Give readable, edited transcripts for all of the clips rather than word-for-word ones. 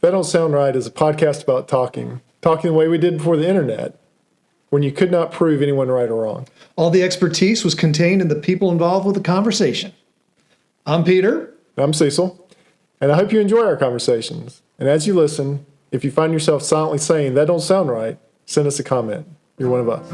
That Don't Sound Right is a podcast about talking the way we did before the internet, when you could not prove anyone right or wrong. All the expertise was contained in the people involved with the conversation. I'm Peter. I'm Cecil, and I hope you enjoy our conversations. And as you listen, if you find yourself silently saying, "That don't sound right," send us a comment. You're one of us.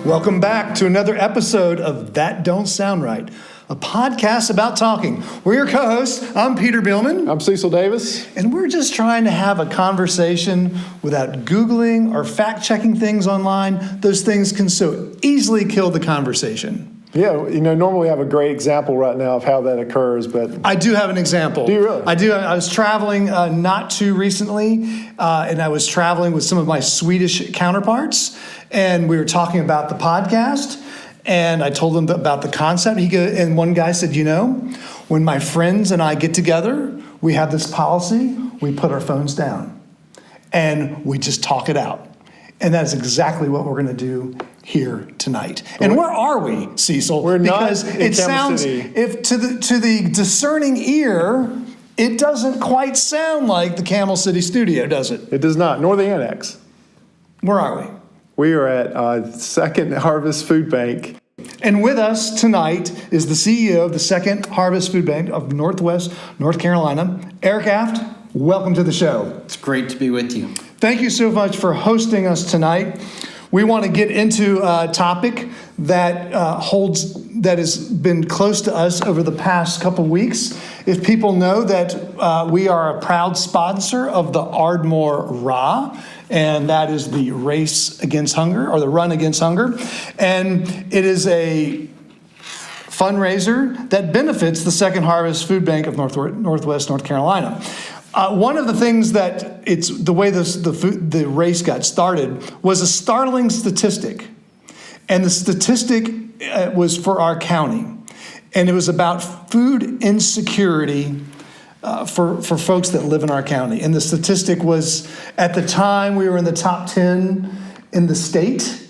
Welcome back to another episode of That Don't Sound Right, a podcast about talking. We're your co-hosts. I'm Peter Billman. I'm Cecil Davis. And we're just trying to have a conversation without Googling or fact-checking things online. Those things can so easily kill the conversation. Yeah, normally we have a great example right now of how that occurs, but... I do have an example. Do you really? I do. I was traveling not too recently, and I was traveling with some of my Swedish counterparts, and we were talking about the podcast, and I told them about the concept. And one guy said, when my friends and I get together, we have this policy, we put our phones down, and we just talk it out. And that's exactly what we're going to do here tonight. And where are we, Cecil? We're because not in it Camel sounds, City. if to the discerning ear, it doesn't quite sound like the Camel City studio, does it? It does not, nor the annex. Where are we? We are at Second Harvest Food Bank. And with us tonight is the CEO of the Second Harvest Food Bank of Northwest North Carolina, Eric Aft. Welcome to the show. It's great to be with you. Thank you so much for hosting us tonight. We want to get into a topic that that has been close to us over the past couple weeks. If people know that we are a proud sponsor of the Ardmore Ra, and that is the race against hunger, or the run against hunger. And it is a fundraiser that benefits the Second Harvest Food Bank of Northwest North Carolina. One of the things that the way the race got started was a startling statistic. And the statistic was for our county. And it was about food insecurity for folks that live in our county. And the statistic was, at the time, we were in the top 10 in the state.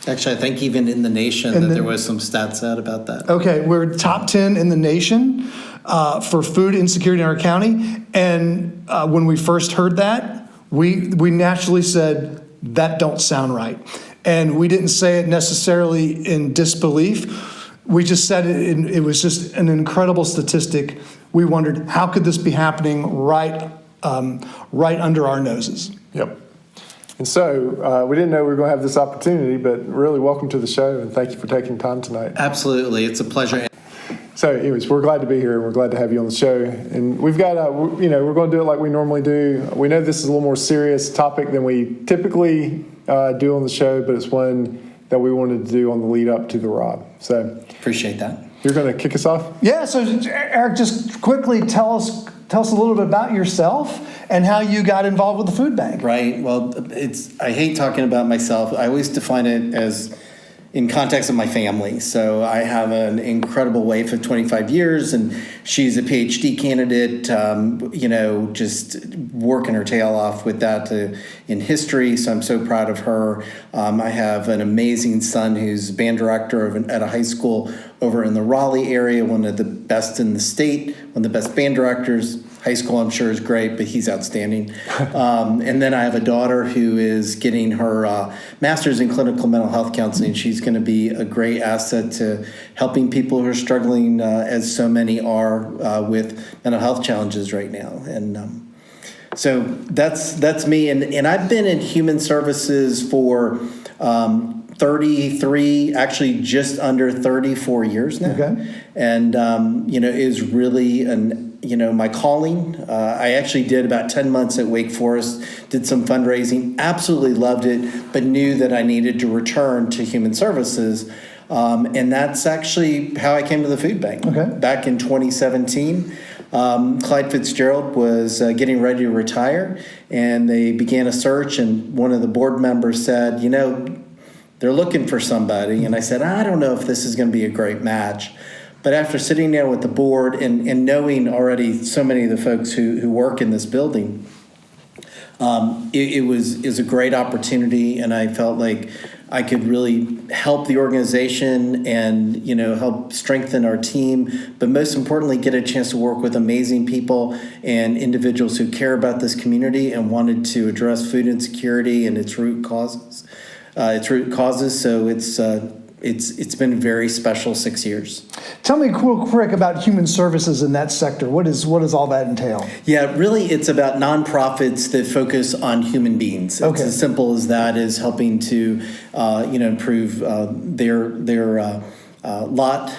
Actually, I think even in the nation there was some stats out about that. Okay, we're top 10 in the nation for food insecurity in our county. And when we first heard that, we naturally said, that don't sound right. And we didn't say it necessarily in disbelief. We just said it, and it was just an incredible statistic. We wondered, how could this be happening right under our noses? Yep. And so we didn't know we were going to have this opportunity, but really welcome to the show, and thank you for taking time tonight. Absolutely. It's a pleasure. So anyways, we're glad to be here, and we're glad to have you on the show. And we've got, we're going to do it like we normally do. We know this is a little more serious topic than we typically do on the show, but it's one that we wanted to do on the lead up to the Rob. So appreciate that. You're going to kick us off? Yeah, so Eric, just quickly tell us a little bit about yourself and how you got involved with the food bank. Right. Well, I hate talking about myself. I always define it as in context of my family. So I have an incredible wife of 25 years, and she's a PhD candidate, just working her tail off with that in history. So I'm so proud of her. I have an amazing son who's band director at a high school over in the Raleigh area, one of the best in the state, one of the best band directors. High school, I'm sure, is great, but he's outstanding. And then I have a daughter who is getting her master's in clinical mental health counseling. She's going to be a great asset to helping people who are struggling, as so many are, with mental health challenges right now. And so that's me. And I've been in human services for 33, actually just under 34 years now. Okay. And, is really my calling. I actually did about 10 months at Wake Forest, did some fundraising, absolutely loved it, but knew that I needed to return to human services. And that's actually how I came to the food bank. Okay. Back in 2017. Clyde Fitzgerald was getting ready to retire, and they began a search, and one of the board members said, they're looking for somebody. And I said, I don't know if this is going to be a great match. But after sitting down with the board and knowing already so many of the folks who work in this building, It was a great opportunity, and I felt like I could really help the organization and help strengthen our team, but most importantly, get a chance to work with amazing people and individuals who care about this community and wanted to address food insecurity and its root causes. So it's been a very special 6 years. Tell me real quick about human services in that sector. What does all that entail? Yeah, really, it's about nonprofits that focus on human beings. It's Okay. as simple as that, is helping to improve their lot.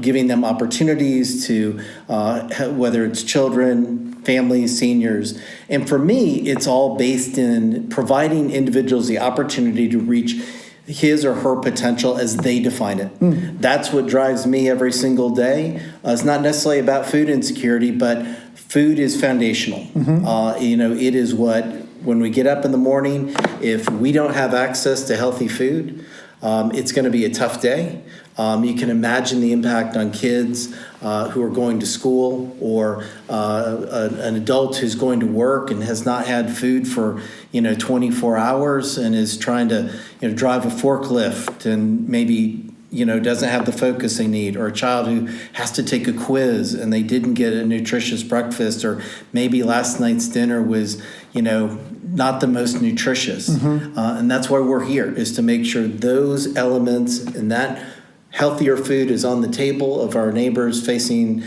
Giving them opportunities to whether it's children, families, seniors. And for me, it's all based in providing individuals the opportunity to reach his or her potential as they define it. That's what drives me every single day. It's not necessarily about food insecurity, but food is foundational. It is what, when we get up in the morning, if we don't have access to healthy food, it's going to be a tough day. You can imagine the impact on kids who are going to school, or an adult who's going to work and has not had food for 24 hours and is trying to drive a forklift and maybe doesn't have the focus they need, or a child who has to take a quiz and they didn't get a nutritious breakfast, or maybe last night's dinner was not the most nutritious. And that's why we're here, is to make sure those elements and that healthier food is on the table of our neighbors facing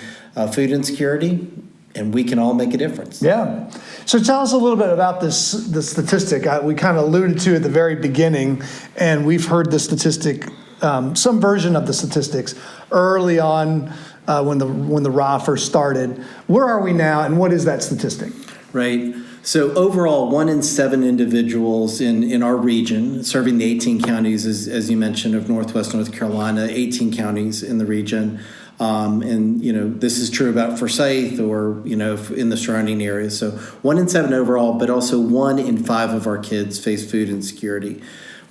food insecurity, and we can all make a difference. Yeah. So tell us a little bit about the statistic. We kind of alluded to at the very beginning, and we've heard the statistic, some version of the statistics early on when the RA first started. Where are we now, and what is that statistic? Right. So overall, 1 in 7 individuals in our region, serving the 18 counties, as you mentioned, of Northwest North Carolina, 18 counties in the region. This is true about Forsyth or, in the surrounding areas. So 1 in 7 overall, but also 1 in 5 of our kids face food insecurity,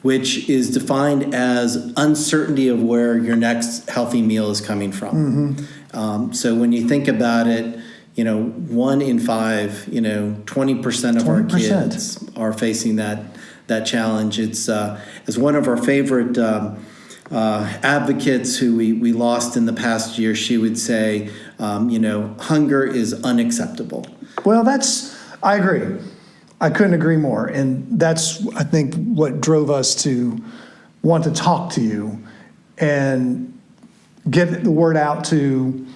which is defined as uncertainty of where your next healthy meal is coming from. So when you think about it, 1 in 5, 20% of our kids are facing that challenge. It's as one of our favorite advocates who we lost in the past year, she would say, hunger is unacceptable. Well, I agree. I couldn't agree more. And that's, I think, what drove us to want to talk to you and get the word out to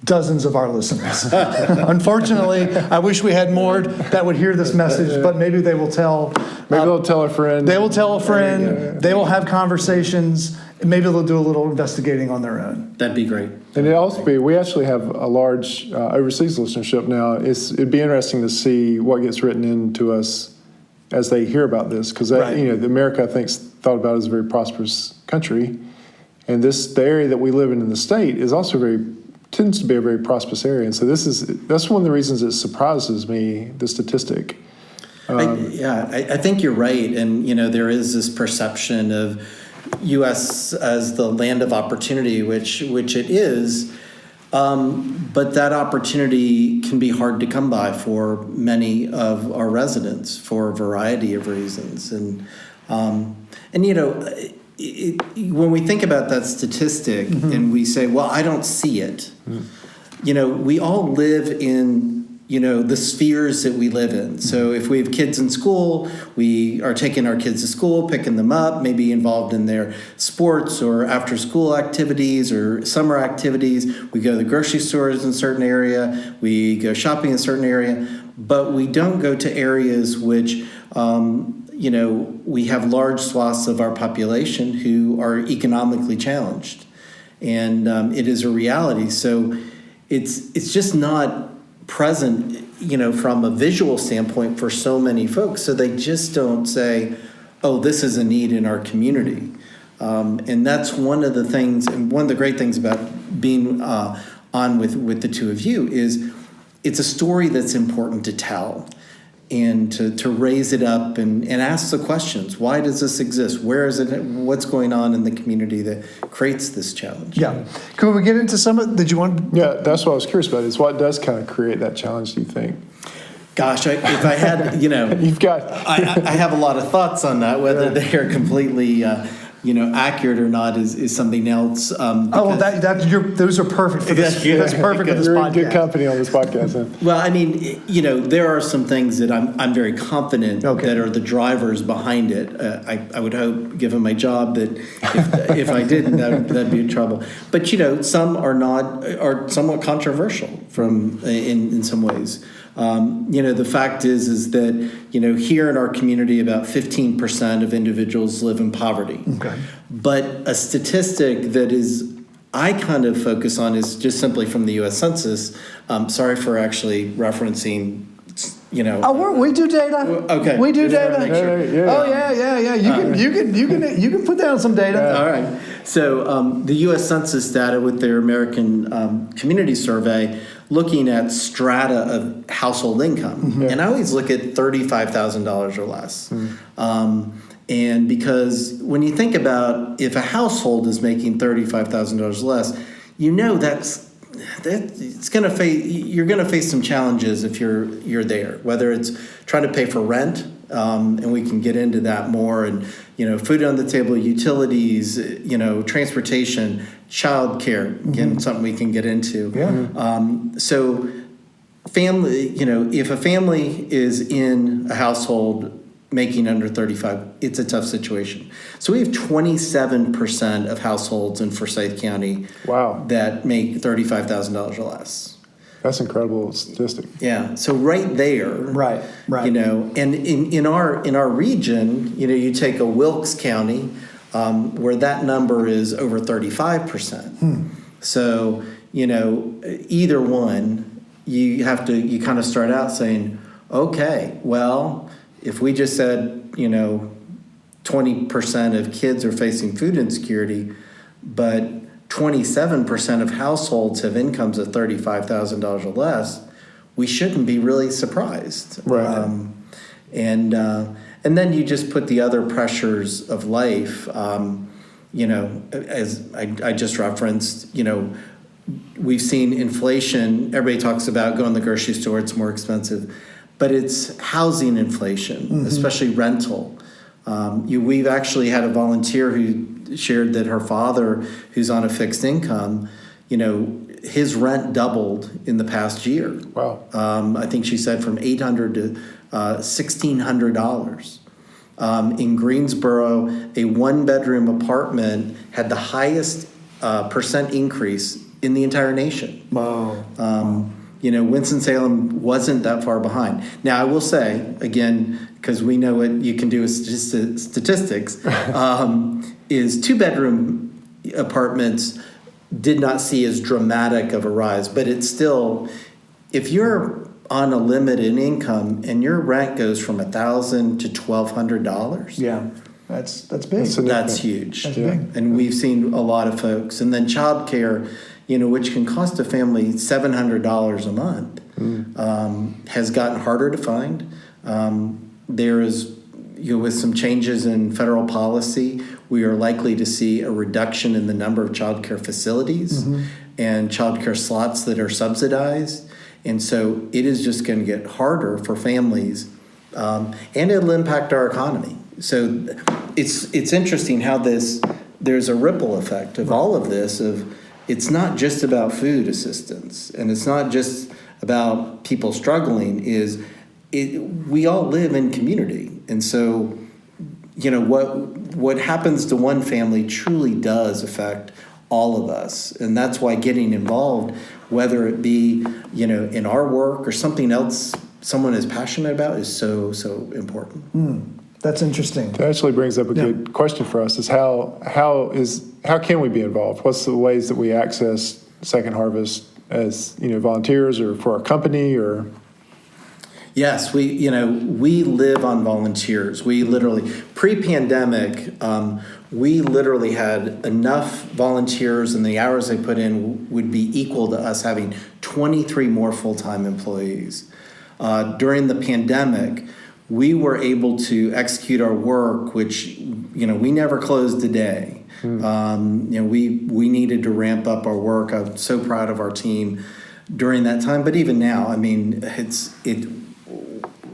dozens of our listeners. Unfortunately, I wish we had more that would hear this message, but maybe they will tell. Maybe they'll tell a friend. They will tell a friend. They will have conversations. And maybe they'll do a little investigating on their own. That'd be great. And it'd also be, we actually have a large overseas listenership now. It'd be interesting to see what gets written into us as they hear about this, because America, I think, is thought about as a very prosperous country, and the area that we live in the state is also tends to be a very prosperous area. And so that's one of the reasons it surprises me, the statistic. I think you're right. And, there is this perception of U.S. as the land of opportunity, which it is. But that opportunity can be hard to come by for many of our residents for a variety of reasons. And when we think about that statistic and we say, well, I don't see it, we all live in, the spheres that we live in. So if we have kids in school, we are taking our kids to school, picking them up, maybe involved in their sports or after school activities or summer activities. We go to the grocery stores in a certain area. We go shopping in a certain area. But we don't go to areas which we have large swaths of our population who are economically challenged, and it is a reality. So it's just not present, from a visual standpoint for so many folks. So they just don't say, "Oh, this is a need in our community," and that's one of the things. And one of the great things about being on with the two of you is it's a story that's important to tell. And to raise it up and ask the questions. Why does this exist? Where is it? What's going on in the community that creates this challenge? Yeah. Could we get into some of, did you want? Yeah, that's what I was curious about, is what does kind of create that challenge, do you think? Gosh, if I had, You've got. I have a lot of thoughts on that. Whether they are completely, accurate or not is something else. Those are perfect for this. That's perfect for this You're podcast. in good company on this podcast. Then. Well, I mean, there are some things that I'm very confident that are the drivers behind it. I would hope, given my job, that if I didn't, that'd be in trouble. But some are somewhat controversial in some ways. The fact is that here in our community, about 15% of individuals live in poverty. Okay. But a statistic that I kind of focus on is just simply from the U.S. Census. Sorry for actually referencing. We do data. Okay. We do data. Yeah. Oh yeah. You can put down some data. All right. So the U.S. Census data with their American Community Survey, looking at strata of household income, and I always look at $35,000 or less. And because when you think about if a household is making $35,000 less, it's going to face. You're going to face some challenges if you're there. Whether it's trying to pay for rent, and we can get into that more, and food on the table, utilities, transportation, childcare. Again, something we can get into. Yeah. So, family. If a family is in a household making under 35, it's a tough situation. So we have 27% of households in Forsyth County that make $35,000 or less. That's an incredible statistic. Yeah. So right there, right. And in our region, you take a Wilkes County, where that number is over 35%. So either one, you kind of start out saying, okay, well, if we just said, 20% of kids are facing food insecurity, but 27% of households have incomes of $35,000 or less, we shouldn't be really surprised. Right. And then you just put the other pressures of life, as I just referenced, we've seen inflation. Everybody talks about going to the grocery store, it's more expensive. But it's housing inflation, especially rental. We've actually had a volunteer who shared that her father, who's on a fixed income, his rent doubled in the past year. Wow. I think she said from $800 to $1,600. In Greensboro, a one-bedroom apartment had the highest percent increase in the entire nation. Wow. Winston-Salem wasn't that far behind. Now, I will say, again, because we know what you can do with statistics, is two-bedroom apartments did not see as dramatic of a rise. But it's still, if you're on a limited income and your rent goes from $1,000 to $1,200. Yeah, that's big. That's huge. That's big. And we've seen a lot of folks. And then childcare, which can cost a family $700 a month, has gotten harder to find. There is, with some changes in federal policy, we are likely to see a reduction in the number of childcare facilities and childcare slots that are subsidized. And so it is just going to get harder for families, and it'll impact our economy. So it's interesting how there's a ripple effect of all of this. It's not just about food assistance, and it's not just about people struggling. We all live in community, and so what happens to one family truly does affect all of us, and that's why getting involved, whether it be in our work or something else someone is passionate about, is so important. That's interesting. That actually brings up a good question for us: is how can we be involved? What's the ways that we access Second Harvest as volunteers or for our company or? Yes, we live on volunteers. We literally, pre-pandemic, we literally had enough volunteers, and the hours they put in would be equal to us having 23 more full-time employees. During the pandemic, we were able to execute our work, which, we never closed a day. We needed to ramp up our work. I'm so proud of our team during that time. But even now,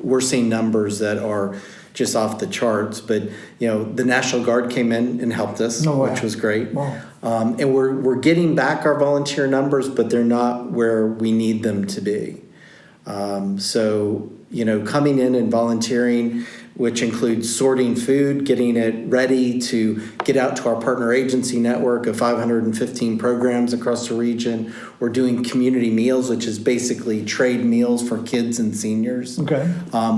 we're seeing numbers that are just off the charts. But the National Guard came in and helped us, which was great. Wow. And we're getting back our volunteer numbers, but they're not where we need them to be. So coming in and volunteering, which includes sorting food, getting it ready to get out to our partner agency network of 515 programs across the region. We're doing community meals, which is basically trade meals for kids and seniors. Okay.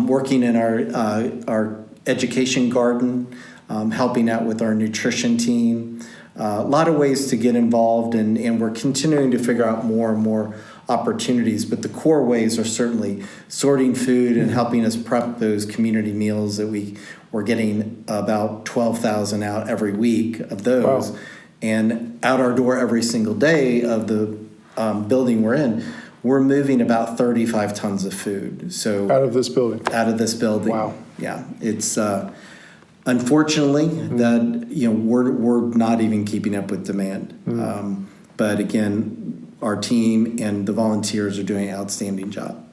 Working in our education garden, helping out with our nutrition team. A lot of ways to get involved, and we're continuing to figure out more and more opportunities, but the core ways are certainly sorting food and helping us prep those community meals that we're getting about 12,000 out every week of those. Wow. And out our door every single day of the building we're in, we're moving about 35 tons of food. So Out of this building. Wow. Yeah, it's unfortunately that we're not even keeping up with demand. But again, our team and the volunteers are doing an outstanding job.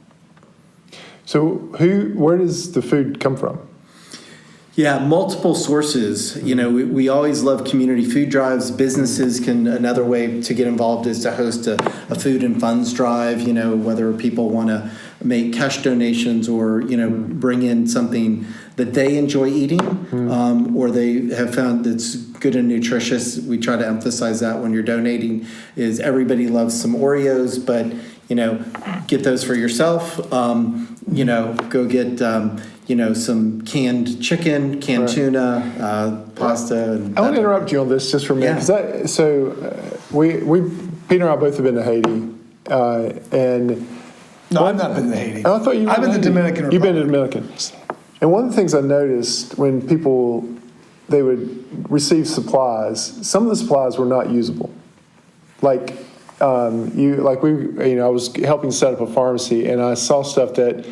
So where does the food come from? Yeah, multiple sources. We always love community food drives. Businesses another way to get involved is to host a food and funds drive, whether people want to make cash donations or, bring in something that they enjoy eating or they have found that's good and nutritious. We try to emphasize that when you're donating is everybody loves some Oreos, but, get those for yourself. Go get, some canned chicken, canned tuna, pasta. And I want to interrupt you on this just for a minute. Yeah. We Peter and I both have been to Haiti, and No, I've not been to Haiti. I thought I've been to Dominican Republic. You've been to Dominican. And one of the things I noticed when they would receive supplies, some of the supplies were not usable. I was helping set up a pharmacy, and I saw stuff that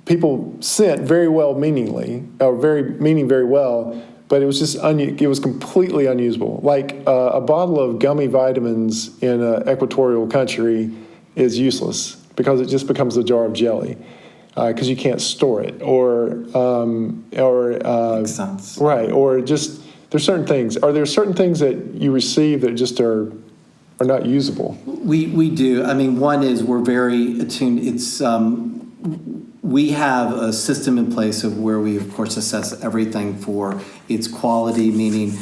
people sent very well meaning very well, but it was just it was completely unusable. Like a bottle of gummy vitamins in an equatorial country is useless because it just becomes a jar of jelly because you can't store it, Makes sense. right, or just there's certain things. Are there certain things that you receive that just are not usable? We do. I mean, one is we're very attuned. It's we have a system in place of where we, of course, assess everything for its quality. Meaning,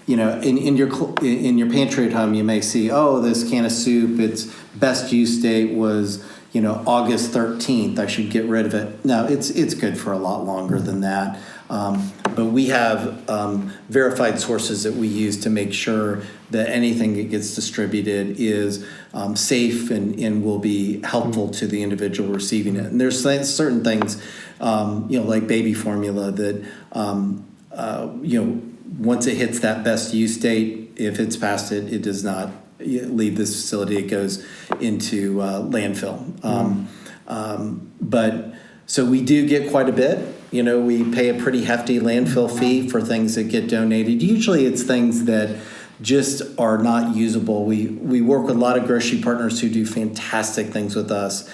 in your pantry at home, you may see, this can of soup, its best use date was August 13th. I should get rid of it. No, it's good for a lot longer than that. But we have verified sources that we use to make sure that anything that gets distributed is safe and will be helpful to the individual receiving it. And there's certain things, like baby formula that, once it hits that best use date, if it's past it, it does not leave this facility. It goes into landfill. But so we do get quite a bit. We pay a pretty hefty landfill fee for things that get donated. Usually it's things that just are not usable. We work with a lot of grocery partners who do fantastic things with us.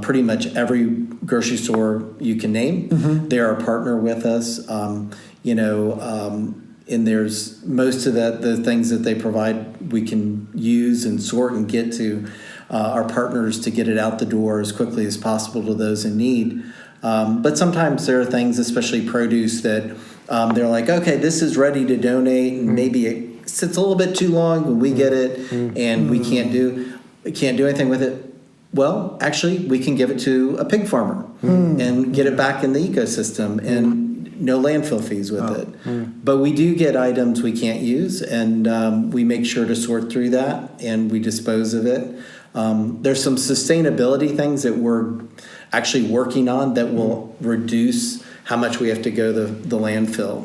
Pretty much every grocery store you can name, they're a partner with us. And there's most of the things that they provide we can use and sort and get to our partners to get it out the door as quickly as possible to those in need. But sometimes there are things, especially produce, that they're like, okay, this is ready to donate, and maybe it sits a little bit too long when we get it, and we can't do anything with it. Well, actually, we can give it to a pig farmer and get it back in the ecosystem, and no landfill fees with it. But we do get items we can't use, and we make sure to sort through that, and we dispose of it. There's some sustainability things that we're actually working on that will reduce how much we have to go to the landfill.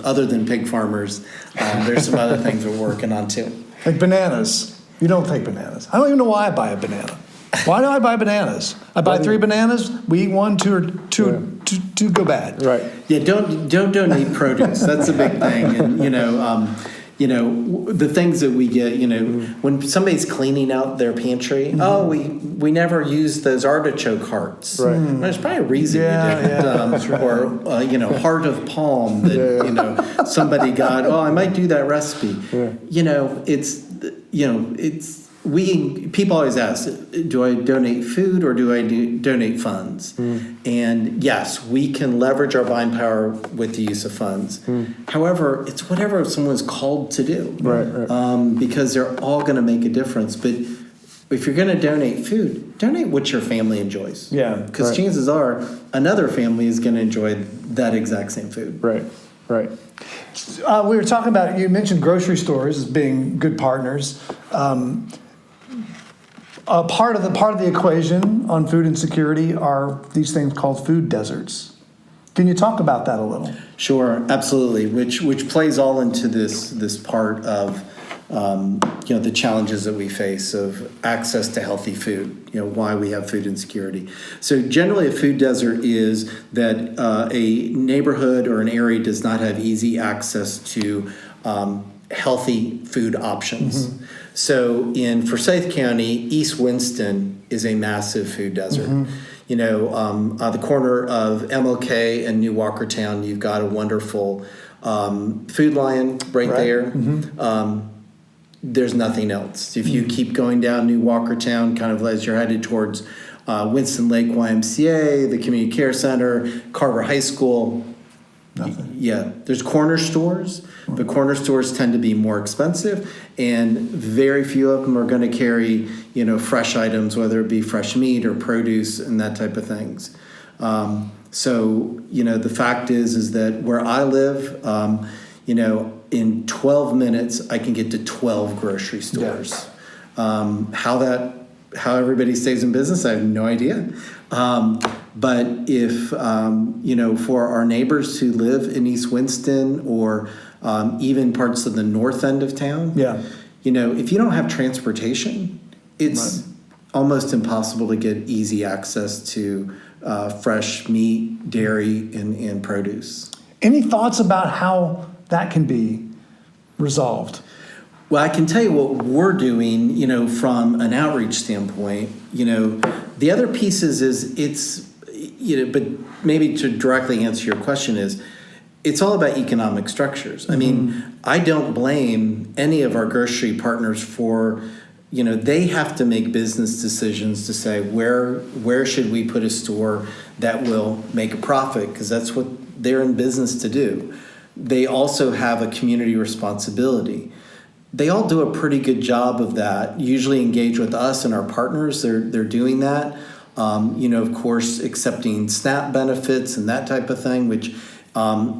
Other than pig farmers, there's some other things we're working on too. Like bananas. You don't take bananas. I don't even know why I buy a banana. Why do I buy bananas? I buy 3 bananas. We eat one, two go bad. Right. Yeah, don't donate produce. That's a big thing. And the things that we get, when somebody's cleaning out their pantry, we never use those artichoke hearts. Right. Well, there's probably a reason we didn't. Or heart of palm that, somebody got, I might do that recipe. People always ask, do I donate food or do I donate funds? And yes, we can leverage our buying power with the use of funds. However, it's whatever someone's called to do. Right. Because they're all going to make a difference. But if you're going to donate food, donate what your family enjoys. Yeah. Because chances are another family is going to enjoy that exact same food. Right. We were talking about, you mentioned grocery stores as being good partners. A part of the equation on food insecurity are these things called food deserts. Can you talk about that a little? Sure, absolutely. Which plays all into this part of the challenges that we face of access to healthy food. Why we have food insecurity. So generally, a food desert is that a neighborhood or an area does not have easy access to healthy food options. So in Forsyth County, East Winston is a massive food desert. On the corner of MLK and New Walkertown, you've got a wonderful Food Lion right there. There's nothing else. If you keep going down New Walkertown, kind of as you're headed towards Winston Lake YMCA, the Community Care Center, Carver High School, nothing. Yeah, there's corner stores, but corner stores tend to be more expensive, and very few of them are going to carry, fresh items, whether it be fresh meat or produce and that type of things. The fact is that where I live, in 12 minutes, I can get to 12 grocery stores. Yeah. How everybody stays in business, I have no idea. But if, for our neighbors who live in East Winston or even parts of the north end of town, if you don't have transportation, it's almost impossible to get easy access to fresh meat, dairy, and produce. Any thoughts about how that can be resolved? Well, I can tell you what we're doing, from an outreach standpoint. The other pieces is but maybe to directly answer your question is, it's all about economic structures. I mean, I don't blame any of our grocery partners for, they have to make business decisions to say where should we put a store that will make a profit, because that's what they're in business to do. They also have a community responsibility. They all do a pretty good job of that, usually engage with us and our partners. They're doing that. Of course, accepting SNAP benefits and that type of thing, which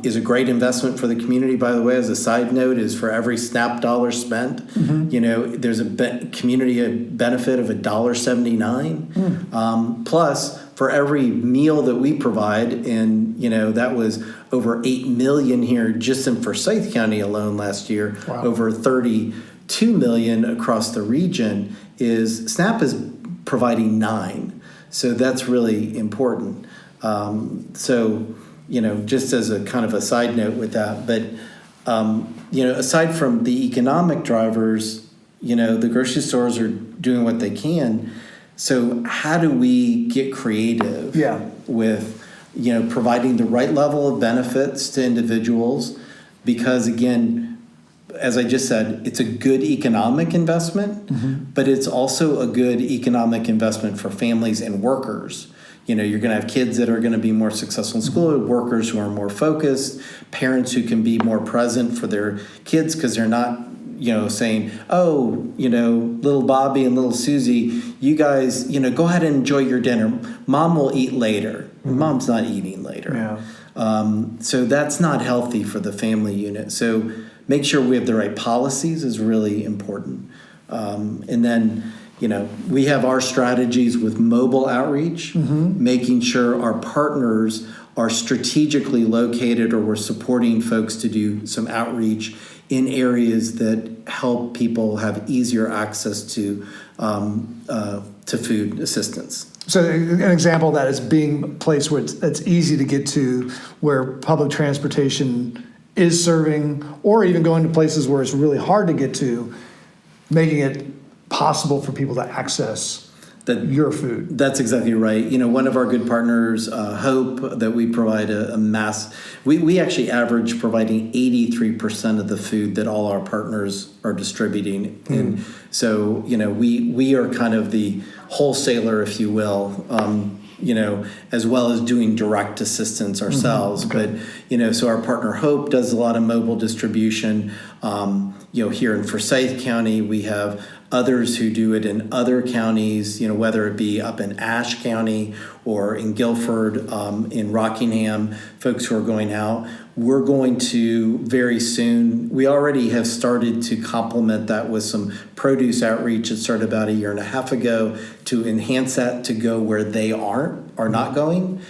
is a great investment for the community. By the way, as a side note, is for every SNAP dollar spent, there's a community benefit of $1.79. Plus, for every meal that we provide, and that was over 8 million here just in Forsyth County alone last year, over 32 million across the region, is SNAP is providing 9. So that's really important. Just as a kind of a side note with that, but aside from the economic drivers, the grocery stores are doing what they can. So how do we get creative with, providing the right level of benefits to individuals? Because again, as I just said, it's a good economic investment, but it's also a good economic investment for families and workers. You're going to have kids that are going to be more successful in school, workers who are more focused, parents who can be more present for their kids because they're not, saying, little Bobby and little Susie, you guys, go ahead and enjoy your dinner. Mom will eat later. Mom's not eating later. So that's not healthy for the family unit. So make sure we have the right policies is really important. And then, we have our strategies with mobile outreach, making sure our partners are strategically located, or we're supporting folks to do some outreach in areas that help people have easier access to food assistance. So an example of that is being a place where it's easy to get to, where public transportation is serving, or even going to places where it's really hard to get to, making it possible for people to access your food. That's exactly right. One of our good partners, Hope, that we provide a mass. We actually average providing 83% of the food that all our partners are distributing, and so we are kind of the wholesaler, if you will. As well as doing direct assistance ourselves. Okay. But, so our partner Hope does a lot of mobile distribution. Here in Forsyth County, we have others who do it in other counties, whether it be up in Ashe County or in Guilford, in Rockingham, folks who are going out. We're going to very soon, we already have started to complement that with some produce outreach. It started about a year and a half ago to enhance that to go where they are not going.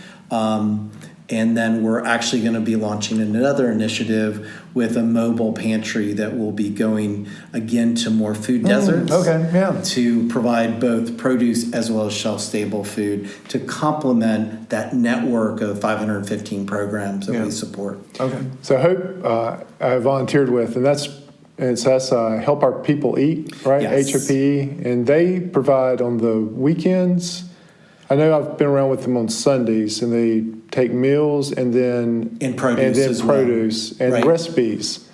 And then we're actually going to be launching another initiative with a mobile pantry that will be going again to more food deserts. To provide both produce as well as shelf-stable food to complement that network of 515 programs that we support. Okay. So Hope I volunteered with, and that's Help Our People Eat, right? Yes. HOPE, and they provide on the weekends. I know I've been around with them on Sundays, and they take meals and then produce and recipes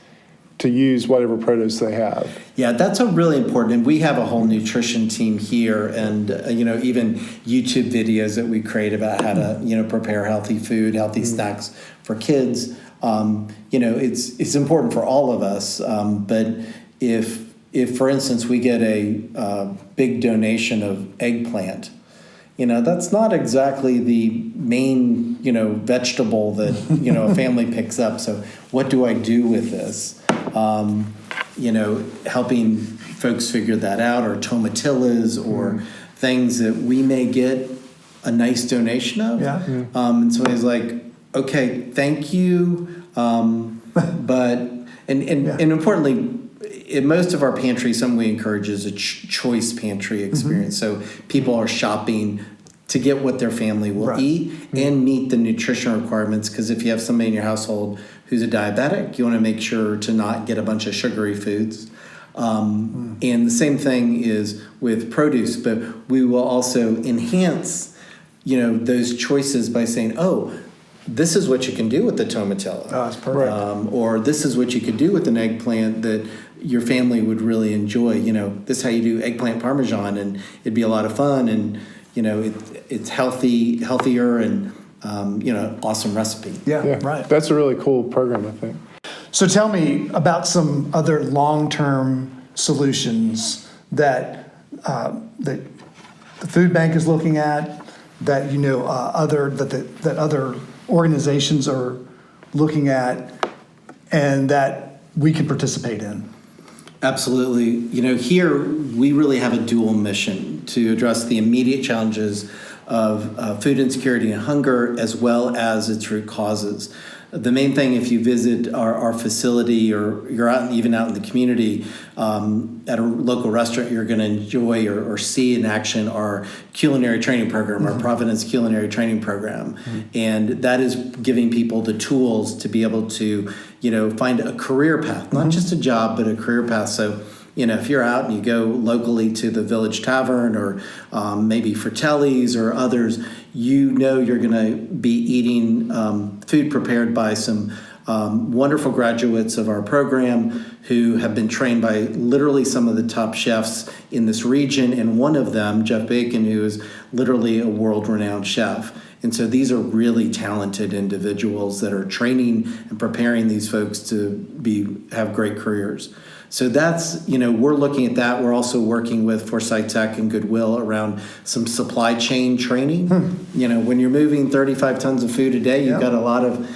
to use whatever produce they have. Yeah, that's a really important, and we have a whole nutrition team here, and even YouTube videos that we create about how to prepare healthy food, healthy snacks for kids. It's important for all of us, but if for instance we get a big donation of eggplant. That's not exactly the main, vegetable that, a family picks up. So what do I do with this? Helping folks figure that out, or tomatillas, or things that we may get a nice donation of. Yeah. And somebody's like, okay, thank you. But importantly, in most of our pantries, something we encourage is a choice pantry experience. So people are shopping to get what their family will eat and meet the nutrition requirements. Because if you have somebody in your household who's a diabetic, you want to make sure to not get a bunch of sugary foods. And the same thing is with produce, but we will also enhance, those choices by saying, oh, this is what you can do with the tomatilla. Oh, that's perfect. Or this is what you could do with an eggplant that your family would really enjoy. This is how you do eggplant parmesan, and it'd be a lot of fun, and it's healthier, and awesome recipe. Yeah, right. That's a really cool program, I think. So tell me about some other long-term solutions that the food bank is looking at, that other organizations are looking at, and that we can participate in. Absolutely. Here we really have a dual mission to address the immediate challenges of food insecurity and hunger, as well as its root causes. The main thing, if you visit our facility, or you're out in the community at a local restaurant, you're going to enjoy or see in action our culinary training program, our Providence culinary training program. And that is giving people the tools to be able to, find a career path, not just a job, but a career path. So, if you're out and you go locally to the Village Tavern, or maybe Fratelli's or others, you're going to be eating food prepared by some wonderful graduates of our program who have been trained by literally some of the top chefs in this region. And one of them, Jeff Bacon, who is literally a world-renowned chef. And so these are really talented individuals that are training and preparing these folks to have great careers. So that's, we're looking at that. We're also working with Foresight Tech and Goodwill around some supply chain training. When you're moving 35 tons of food a day, you've got a lot of,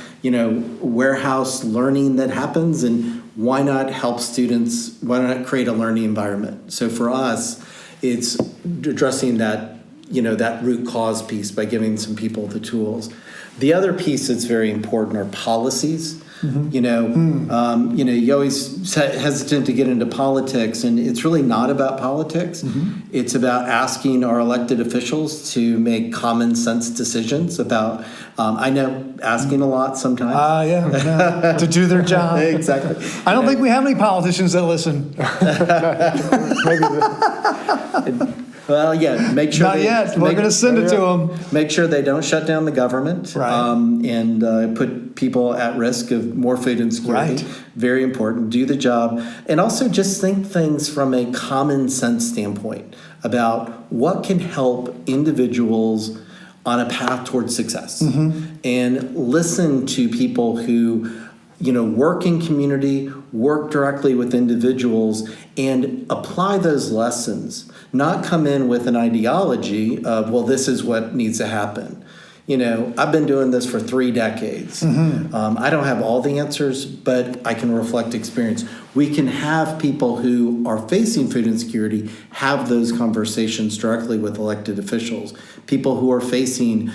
warehouse learning that happens. And why not help students? Why not create a learning environment? So for us, it's addressing that, that root cause piece by giving some people the tools. The other piece that's very important are policies. You always hesitant to get into politics, and it's really not about politics. It's about asking our elected officials to make common sense decisions about, I know, asking a lot sometimes. To do their job. Exactly. I don't think we have any politicians that listen. Well, yeah, make sure. Not yet. We're going to send it to them. Make sure they don't shut down the government, Right. And put people at risk of more food insecurity. Right. Very important. Do the job, and also just think things from a common sense standpoint about what can help individuals on a path towards success, and listen to people who, work in community, work directly with individuals, and apply those lessons. Not come in with an ideology of, well, this is what needs to happen. I've been doing this for 3 decades. I don't have all the answers, but I can reflect experience. We can have people who are facing food insecurity have those conversations directly with elected officials. People who are facing,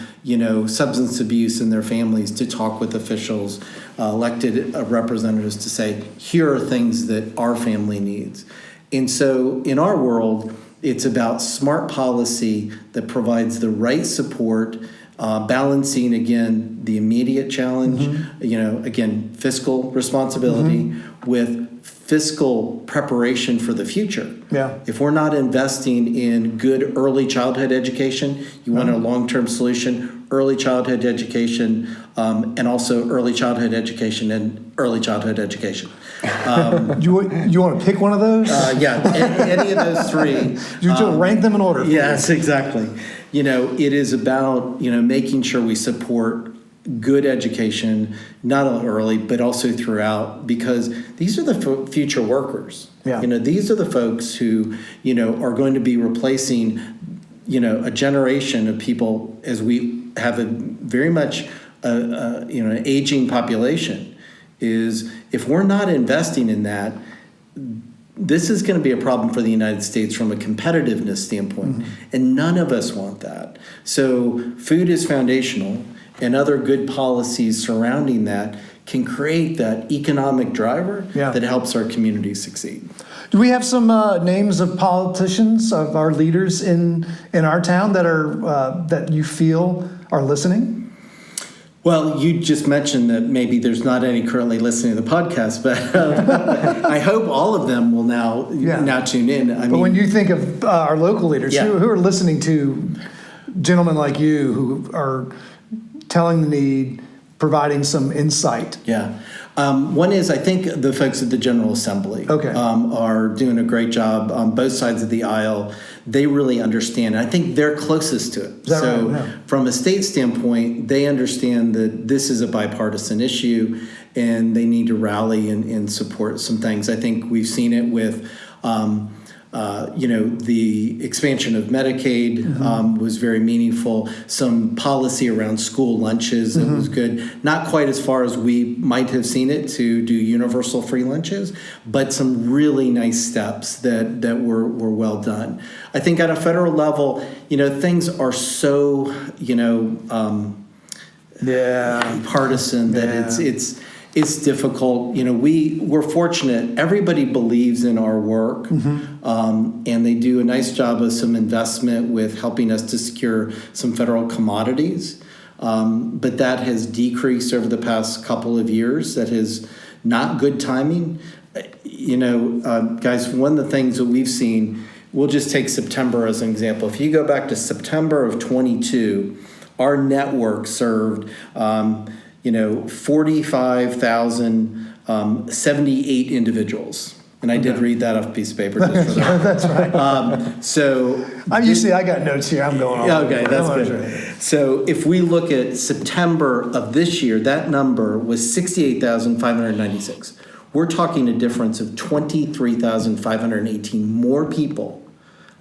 substance abuse in their families to talk with officials, elected representatives to say, here are things that our family needs. And so in our world, it's about smart policy that provides the right support, balancing, again, the immediate challenge, again, fiscal responsibility with fiscal preparation for the future. Yeah. If we're not investing in good early childhood education, you want a long-term solution, early childhood education, and also early childhood education and early childhood education. You want to pick one of those? Any of those 3. You rank them in order. Yes, exactly. It is about, making sure we support good education, not only early, but also throughout, because these are the future workers. Yeah. These are the folks who, are going to be replacing, a generation of people as we have a very much, an aging population. Is if we're not investing in that, this is going to be a problem for the United States from a competitiveness standpoint, and none of us want that. So food is foundational, and other good policies surrounding that can create that economic driver that helps our community succeed. Do we have some names of politicians, of our leaders in our town that are that you feel are listening? Well, you just mentioned that maybe there's not any currently listening to the podcast, but I hope all of them will now tune in. But when you think of our local leaders, who are listening to gentlemen like you who are telling the need, providing some insight? Yeah. One is, I think, the folks at the General Assembly are doing a great job on both sides of the aisle. They really understand. I think they're closest to it. So right? Yeah. From a state standpoint, they understand that this is a bipartisan issue and they need to rally and support some things. I think we've seen it with the expansion of Medicaid was very meaningful. Some policy around school lunches that was good. Not quite as far as we might have seen it to do universal free lunches, but some really nice steps that were well done. I think at a federal level, things are so partisan that it's difficult. We're fortunate. Everybody believes in our work, and they do a nice job of some investment with helping us to secure some federal commodities. But that has decreased over the past couple of years. That is not good timing. Guys, one of the things that we've seen, we'll just take September as an example. If you go back to September of 22, our network served 45,078 individuals. And I did read that off a piece of paper. Just for that. That's right. I got notes here. I'm going on. Okay, that's good. So if we look at September of this year, that number was 68,596. We're talking a difference of 23,518 more people,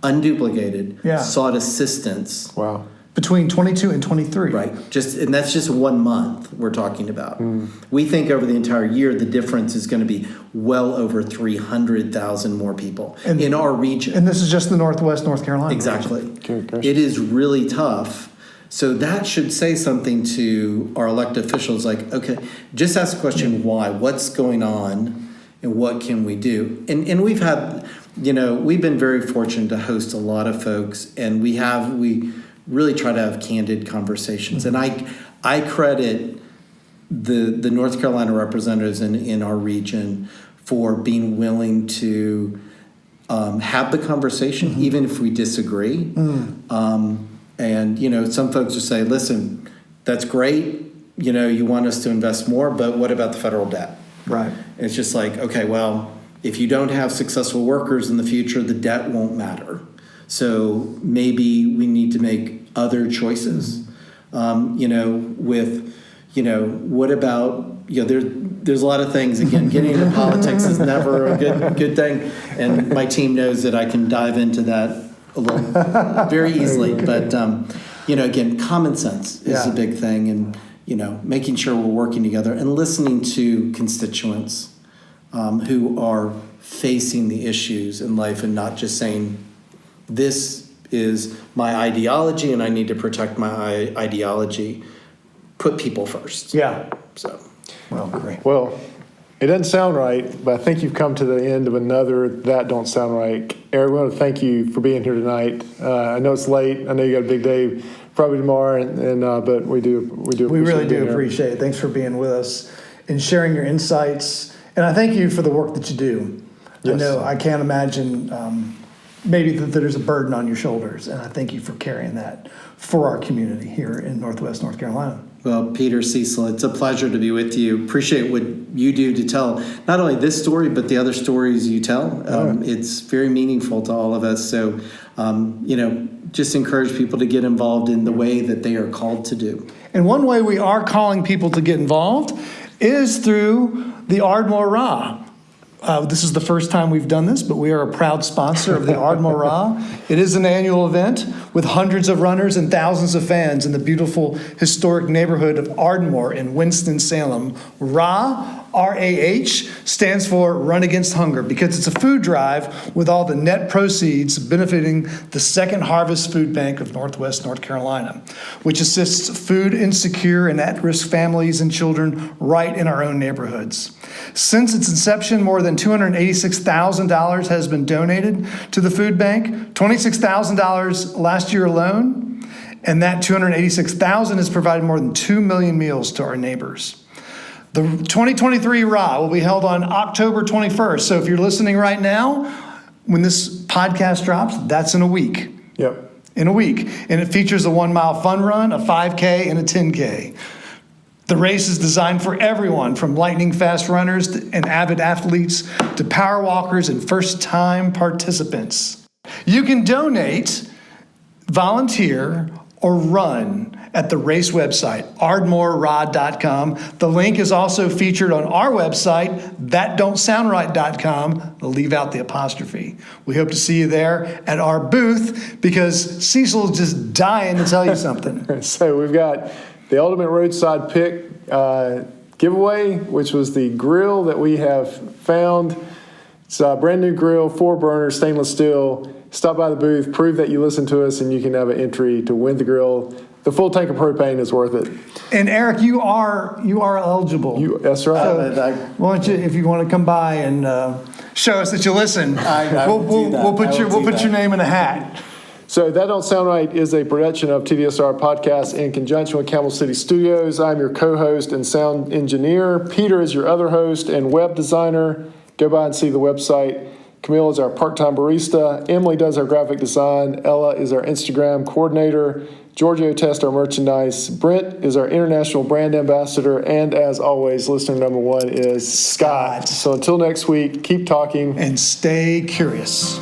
unduplicated, sought assistance. Wow. Between 22 and 23. Right. And that's just 1 month we're talking about. We think over the entire year, the difference is going to be well over 300,000 more people in our region. And this is just the Northwest North Carolina. Exactly. Good. It is really tough. So that should say something to our elected officials, like, okay, just ask the question, why? What's going on, and what can we do? And we've had, we've been very fortunate to host a lot of folks, and we really try to have candid conversations. And I credit the North Carolina representatives in our region for being willing to have the conversation, even if we disagree. And, some folks will say, listen, that's great. You want us to invest more, but what about the federal debt? Right. And it's just like, okay, well, if you don't have successful workers in the future, the debt won't matter. So maybe we need to make other choices. What about, there's a lot of things. Again, getting into politics is never a good thing. And my team knows that I can dive into that a little very easily. But, again, common sense is a big thing. And, making sure we're working together and listening to constituents who are facing the issues in life, and not just saying, this is my ideology and I need to protect my ideology. Put people first. Yeah. So, well, great. Well, it doesn't sound right, but I think you've come to the end of another That Don't Sound Right. Eric, we want to thank you for being here tonight. I know it's late. I know you got a big day probably tomorrow, but we do We really do being here. appreciate it. Thanks for being with us and sharing your insights. And I thank you for the work that you do. Yes. I know I can't imagine maybe that there's a burden on your shoulders, and I thank you for carrying that for our community here in Northwest North Carolina. well, Peter, Cecil, it's a pleasure to be with you. Appreciate what you do to tell not only this story, but the other stories you tell. It's very meaningful to all of us. So, just encourage people to get involved in the way that they are called to do. And one way we are calling people to get involved is through the Ardmore Ra. This is the first time we've done this, but we are a proud sponsor of the Ardmore Ra. It is an annual event with hundreds of runners and thousands of fans in the beautiful historic neighborhood of Ardmore in Winston-Salem. Ra, R-A-H, stands for Run Against Hunger because it's a food drive with all the net proceeds benefiting the Second Harvest Food Bank of Northwest North Carolina, which assists food insecure and at-risk families and children right in our own neighborhoods. Since its inception, more than $286,000 has been donated to the food bank, $26,000 last year alone, and that $286,000 has provided more than 2 million meals to our neighbors. The 2023 RA will be held on October 21st. So if you're listening right now, when this podcast drops, that's in a week. Yep. In a week. And it features a 1 mile fun run, a 5K, and a 10K. The race is designed for everyone, from lightning fast runners and avid athletes to power walkers and first-time participants. You can donate, volunteer, or run at the race website, ardmorerod.com. The link is also featured on our website, thatdon'tsoundright.com. I'll leave out the apostrophe. We hope to see you there at our booth because Cecil's just dying to tell you something. So we've got the Ultimate Roadside Pick giveaway, which was the grill that we have found. It's a brand new grill, 4-burner, stainless steel. Stop by the booth, prove that you listen to us, and you can have an entry to win the grill. The full tank of propane is worth it. And Eric, you are eligible. That's right. Why don't you, if you want to come by and show us that you listen, I will do that. we'll put I will do your that. name in a hat. So That Don't Sound Right is a production of TDSR Podcast in conjunction with Camel City Studios. I'm your co-host and sound engineer. Peter is your other host and web designer. Go by and see the website. Camille is our part-time barista. Emily does our graphic design. Ella is our Instagram coordinator. Giorgio tests our merchandise. Brent is our international brand ambassador. And as always, listener number 1 is Scott. So until next week, keep talking. And stay curious.